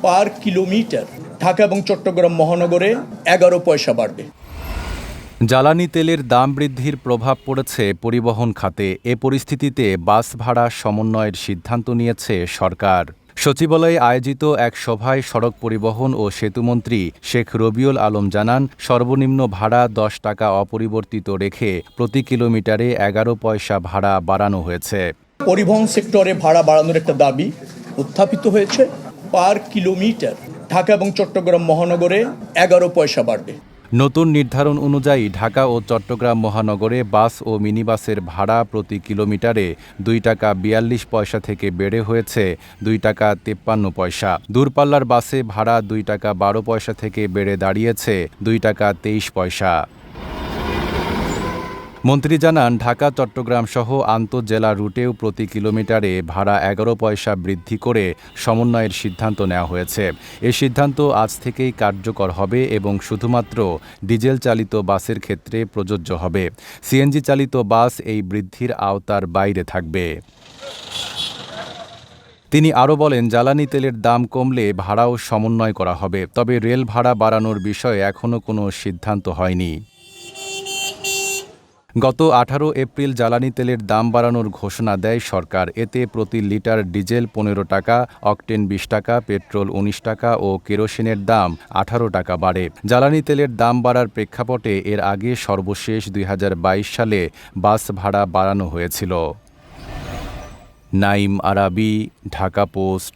Per kilometre Dhaka এবং চট্টগ্রাম মহানগরে 11 পয়সা বাড়বে। জ্বালানি তেলের দাম বৃদ্ধির প্রভাব পড়েছে পরিবহন খাতে। এ পরিস্থিতিতে বাস ভাড়া সমন্বয়ের সিদ্ধান্ত নিয়েছে সরকার। সচিবালয়ে আয়োজিত এক সভায় সড়ক পরিবহন ও সেতুমন্ত্রী শেখ রবিউল আলম জানান, সর্বনিম্ন ভাড়া 10 টাকা অপরিবর্তিত রেখে প্রতি কিলোমিটারে 11 পয়সা ভাড়া বাড়ানো হয়েছে। পরিবহন সেক্টরে ভাড়া বাড়ানোর একটা দাবি উত্থাপিত হয়েছে। পার কিলোমিটার ঢাকা এবং চট্টগ্রাম মহানগরে 11 পয়সা বাড়বে। নতুন নির্ধারণ অনুযায়ী ঢাকা ও চট্টগ্রাম মহানগরে বাস ও মিনিবাসের ভাড়া প্রতি কিলোমিটারে 2 টাকা 42 পয়সা থেকে বেড়ে হয়েছে 2 টাকা 53 পয়সা। দূরপাল্লার বাসে ভাড়া 2 টাকা 12 পয়সা থেকে বেড়ে দাঁড়িয়েছে 2 টাকা 23 পয়সা। মন্ত্রী জানান, ঢাকা চট্টগ্রাম সহ আন্তঃজেলা রুটেও প্রতি কিলোমিটারে ভাড়া 11 পয়সা বৃদ্ধি করে সমন্বয়ের সিদ্ধান্ত নেওয়া হয়েছে। এই সিদ্ধান্ত আজ থেকেই কার্যকর হবে এবং শুধুমাত্র ডিজেল চালিত বাসের ক্ষেত্রে প্রযোজ্য হবে। সিএনজি চালিত বাস এই বৃদ্ধির আওতার বাইরে থাকবে। তিনি আরও বলেন, জ্বালানি তেলের দাম কমলে ভাড়াও সমন্বয় করা হবে, তবে রেল ভাড়া বাড়ানোর বিষয়ে এখনও কোনো সিদ্ধান্ত হয়নি। গত 18 এপ্রিল জ্বালানি তেলের দাম বাড়ানোর ঘোষণা দেয় সরকার। এতে প্রতি লিটার ডিজেল 15 টাকা, অকটেন 20 টাকা, পেট্রোল 19 টাকা ও কেরোসিনের দাম 18 টাকা বাড়ে। জ্বালানি তেলের দাম বাড়ার প্রেক্ষাপটে এর আগে সর্বশেষ 2022 সালে বাস ভাড়া বাড়ানো হয়েছিল। নাঈম আরাবী, ঢাকা পোস্ট।